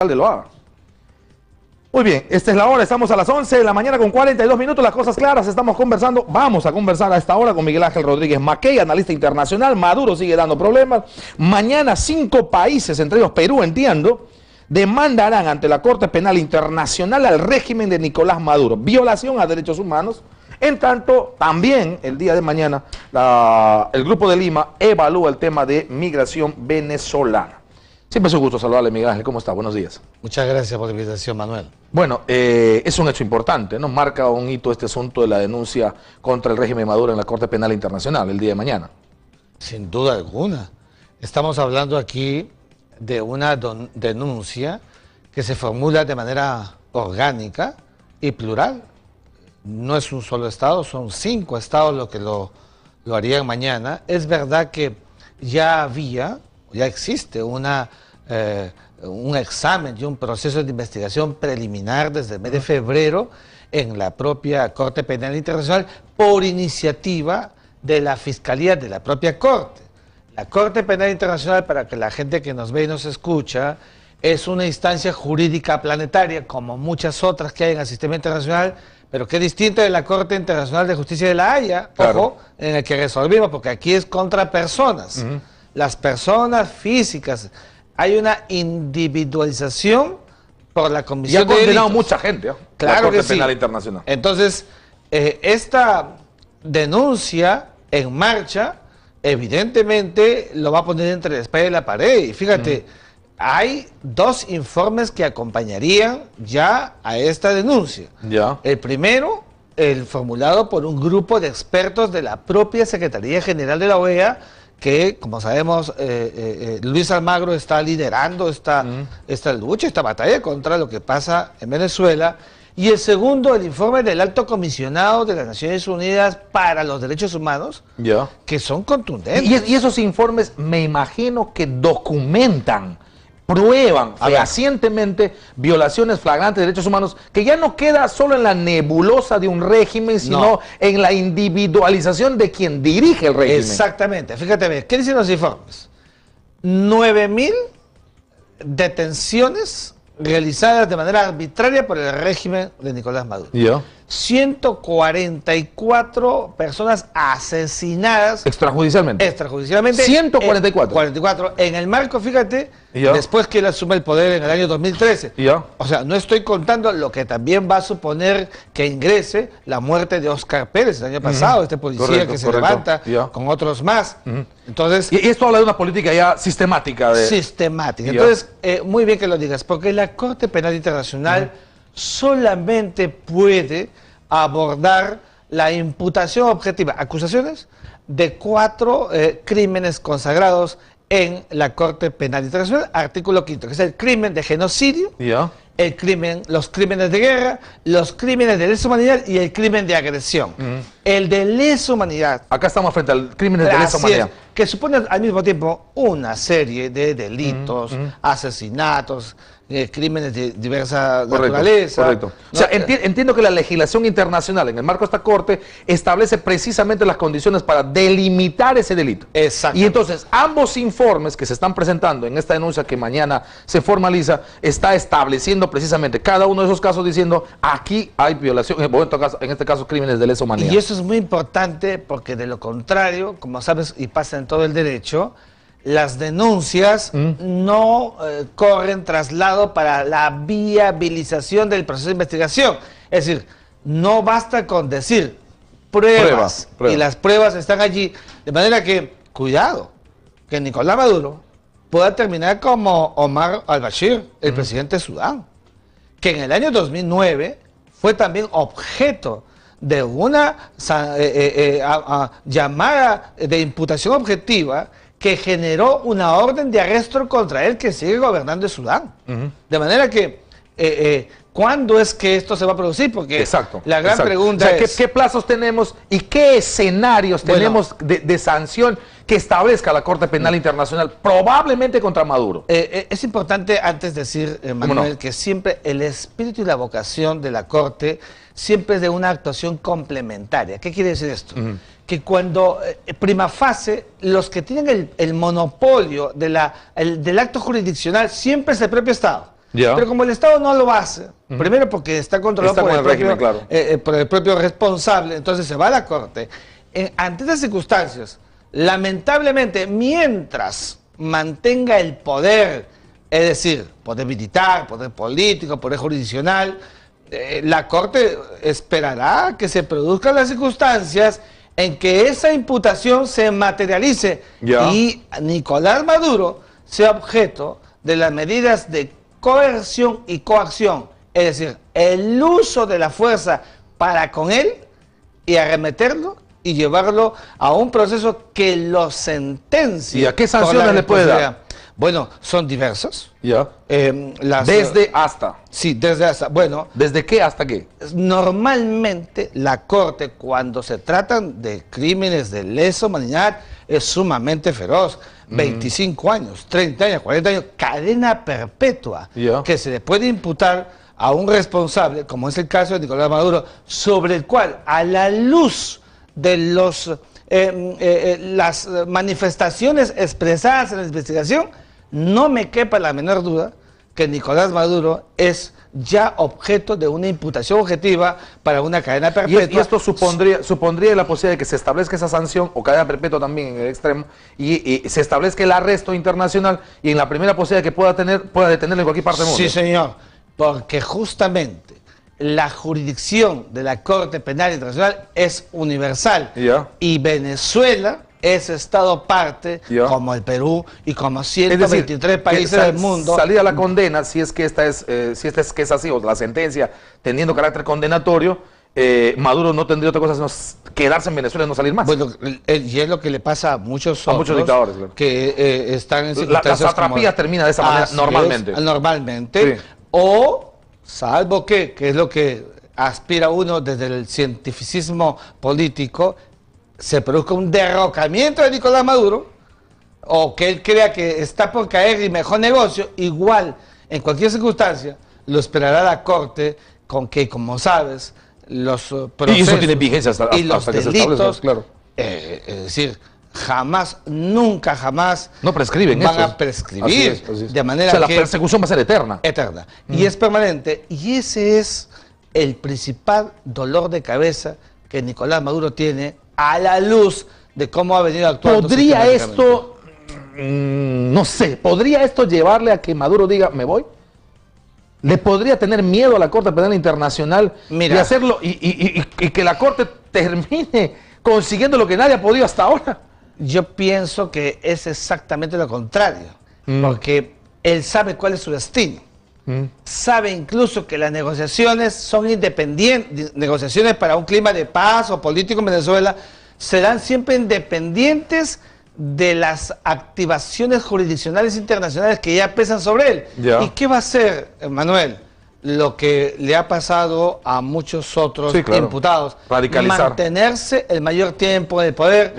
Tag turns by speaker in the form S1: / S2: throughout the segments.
S1: Lo haga. Muy bien, esta es la hora, estamos a las 11 de la mañana con 42 minutos, las cosas claras, estamos conversando, vamos a conversar a esta hora con Miguel Ángel Rodríguez Mackey, analista internacional. Maduro sigue dando problemas. Mañana 5 países, entre ellos Perú, entiendo, demandarán ante la Corte Penal Internacional al régimen de Nicolás Maduro, violación a derechos humanos. En tanto, también el día de mañana, el Grupo de Lima evalúa el tema de migración venezolana. Siempre es un gusto saludarle, Miguel Ángel. ¿Cómo está? Buenos días.
S2: Muchas gracias por la invitación, Manuel.
S1: Bueno, es un hecho importante, ¿no? Marca un hito este asunto de la denuncia contra el régimen de Maduro en la Corte Penal Internacional el día de mañana.
S2: Sin duda alguna. Estamos hablando aquí de una denuncia que se formula de manera orgánica y plural. No es un solo estado, son 5 estados los que lo harían mañana. Es verdad que ya existe un examen y un proceso de investigación preliminar desde el mes de febrero en la propia Corte Penal Internacional por iniciativa de la Fiscalía de la propia Corte. La Corte Penal Internacional, para que la gente que nos ve y nos escucha, es una instancia jurídica planetaria, como muchas otras que hay en el sistema internacional, pero que es distinta de la Corte Internacional de Justicia de la Haya, claro, ojo, en el que resolvimos, porque aquí es contra personas. Las personas físicas, hay una individualización por la comisión de delitos.
S1: Y ha condenado mucha gente,
S2: claro,
S1: la Corte
S2: que
S1: Penal
S2: sí.
S1: Internacional.
S2: Entonces, esta denuncia en marcha, evidentemente lo va a poner entre la espada y la pared. Y fíjate, hay 2 informes que acompañarían ya a esta denuncia. El primero, el formulado por un grupo de expertos de la propia Secretaría General de la OEA, que, como sabemos, Luis Almagro está liderando esta lucha, esta batalla contra lo que pasa en Venezuela. Y el segundo, el informe del Alto Comisionado de las Naciones Unidas para los Derechos Humanos, que son contundentes.
S1: Y esos informes, me imagino que documentan, prueban fehacientemente violaciones flagrantes de derechos humanos, que ya no queda solo en la nebulosa de un régimen, sino en la individualización de quien dirige el régimen.
S2: Exactamente. Fíjate bien, ¿qué dicen los informes? 9.000 detenciones realizadas de manera arbitraria por el régimen de Nicolás Maduro. 144 personas asesinadas
S1: extrajudicialmente. 144.
S2: 44. En el marco, fíjate, después que él asume el poder en el año 2013. O sea, no estoy contando lo que también va a suponer que ingrese la muerte de Oscar Pérez el año pasado, este policía que se levanta con otros más. Entonces,
S1: y esto habla de una política ya sistemática.
S2: Sistemática. Entonces, muy bien que lo digas, porque la Corte Penal Internacional solamente puede abordar la imputación objetiva, acusaciones de 4 crímenes consagrados en la Corte Penal Internacional, artículo 5, que es el crimen de genocidio, los crímenes de guerra, los crímenes de lesa humanidad y el crimen de agresión. El de lesa humanidad.
S1: Acá estamos frente al crimen de lesa humanidad.
S2: Que supone al mismo tiempo una serie de delitos, asesinatos, crímenes de diversa naturaleza.
S1: Correcto. O sea, entiendo que la legislación internacional en el marco de esta Corte establece precisamente las condiciones para delimitar ese delito.
S2: Exacto.
S1: Y entonces, ambos informes que se están presentando en esta denuncia que mañana se formaliza, está estableciendo precisamente cada uno de esos casos diciendo, aquí hay violación, en este caso crímenes de lesa humanidad.
S2: Y eso es muy importante porque de lo contrario, como sabes y pasa en todo el derecho, las denuncias no corren traslado para la viabilización del proceso de investigación. Es decir, no basta con decir pruebas. Y las pruebas están allí. De manera que, cuidado, que Nicolás Maduro pueda terminar como Omar al-Bashir, el presidente de Sudán, que en el año 2009 fue también objeto de una llamada de imputación objetiva que generó una orden de arresto contra él que sigue gobernando en Sudán. De manera que, ¿cuándo es que esto se va a producir? Porque la gran pregunta es...
S1: ¿Qué plazos tenemos y qué escenarios tenemos de sanción que establezca la Corte Penal Internacional, probablemente contra Maduro?
S2: Es importante antes decir, Manuel, que siempre el espíritu y la vocación de la Corte siempre es de una actuación complementaria. ¿Qué quiere decir esto? Que cuando prima facie, los que tienen el monopolio del acto jurisdiccional siempre es el propio Estado.
S1: Ya.
S2: Pero como el Estado no lo hace, primero porque está controlado
S1: Está
S2: por,
S1: con
S2: el
S1: el régimen,
S2: propio,
S1: claro.
S2: por el propio responsable, entonces se va a la Corte. Ante estas circunstancias, lamentablemente, mientras mantenga el poder, es decir, poder militar, poder político, poder jurisdiccional, la Corte esperará que se produzcan las circunstancias en que esa imputación se materialice y Nicolás Maduro sea objeto de las medidas de coerción y coacción, es decir, el uso de la fuerza para con él y arremeterlo y llevarlo a un proceso que lo sentencie.
S1: ¿Y a qué sanciones le puede dar?
S2: Bueno, son diversos.
S1: Ya. Desde hasta.
S2: Sí, desde hasta. Bueno.
S1: ¿Desde qué hasta qué?
S2: Normalmente la Corte, cuando se tratan de crímenes de lesa humanidad, es sumamente feroz. 25 años, 30 años, 40 años, cadena perpetua que se le puede imputar a un responsable, como es el caso de Nicolás Maduro, sobre el cual, a la luz de las manifestaciones expresadas en la investigación, no me quepa la menor duda que Nicolás Maduro es ya objeto de una imputación objetiva para una cadena perpetua.
S1: Y esto supondría la posibilidad de que se establezca esa sanción o cadena perpetua también en el extremo y se establezca el arresto internacional y en la primera posibilidad que pueda detenerlo en cualquier parte del mundo.
S2: Sí, señor, porque justamente la jurisdicción de la Corte Penal Internacional es universal y Venezuela es Estado parte, como el Perú y como 123 países del mundo.
S1: Salida la condena, si es que que es así, o la sentencia teniendo carácter condenatorio, Maduro no tendría otra cosa sino quedarse en Venezuela y no salir más.
S2: Bueno, y es lo que le pasa a muchos
S1: dictadores, claro,
S2: que están en circunstancias
S1: la satrapía termina de esa manera normalmente.
S2: Normalmente. Sí. O, salvo que es lo que aspira uno desde el cientificismo político, se produzca un derrocamiento de Nicolás Maduro, o que él crea que está por caer y mejor negocio, igual, en cualquier circunstancia, lo esperará la Corte, con que, como sabes, los procesos
S1: y eso tiene vigencia hasta
S2: los
S1: que
S2: delitos,
S1: se claro.
S2: Es decir, jamás, nunca jamás
S1: no prescriben
S2: van a prescribir.
S1: Así es.
S2: De manera
S1: que la
S2: que
S1: persecución va a ser eterna.
S2: Eterna. Y es permanente. Y ese es el principal dolor de cabeza que Nicolás Maduro tiene a la luz de cómo ha venido actuando.
S1: ¿Podría esto, no sé, podría esto llevarle a que Maduro diga, me voy? ¿Le podría tener miedo a la Corte Penal Internacional de hacerlo y que la Corte termine consiguiendo lo que nadie ha podido hasta ahora?
S2: Yo pienso que es exactamente lo contrario, porque él sabe cuál es su destino. Sabe incluso que las negociaciones son independientes, negociaciones para un clima de paz o político en Venezuela, serán siempre independientes de las activaciones jurisdiccionales internacionales que ya pesan sobre él. ¿Y qué va a hacer, Manuel? Lo que le ha pasado a muchos otros imputados.
S1: Radicalizar.
S2: Mantenerse el mayor tiempo en el poder.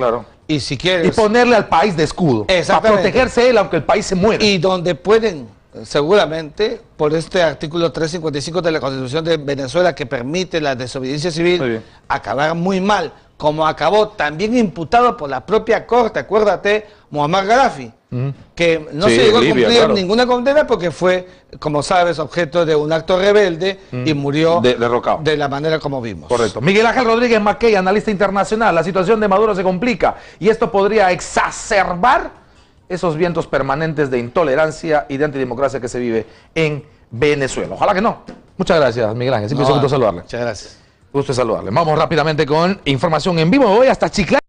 S2: Y si quieres...
S1: Y ponerle al país de escudo. Para protegerse él aunque el país se muera.
S2: Y donde pueden, seguramente, por este artículo 355 de la Constitución de Venezuela que permite la desobediencia civil, acabar muy mal, como acabó también imputado por la propia Corte, acuérdate, Muammar Gaddafi, que no se llegó a cumplir ninguna condena porque fue, como sabes, objeto de un acto rebelde y murió
S1: derrocado
S2: de la manera como vimos.
S1: Correcto. Miguel Ángel Rodríguez Mackey, analista internacional. La situación de Maduro se complica y esto podría exacerbar esos vientos permanentes de intolerancia y de antidemocracia que se vive en Venezuela. Ojalá que no. Muchas gracias, Miguel Ángel. Siempre es un gusto saludarle.
S2: Muchas gracias.
S1: Gusto saludarle. Vamos rápidamente con información en vivo. Voy hasta Chiclayo.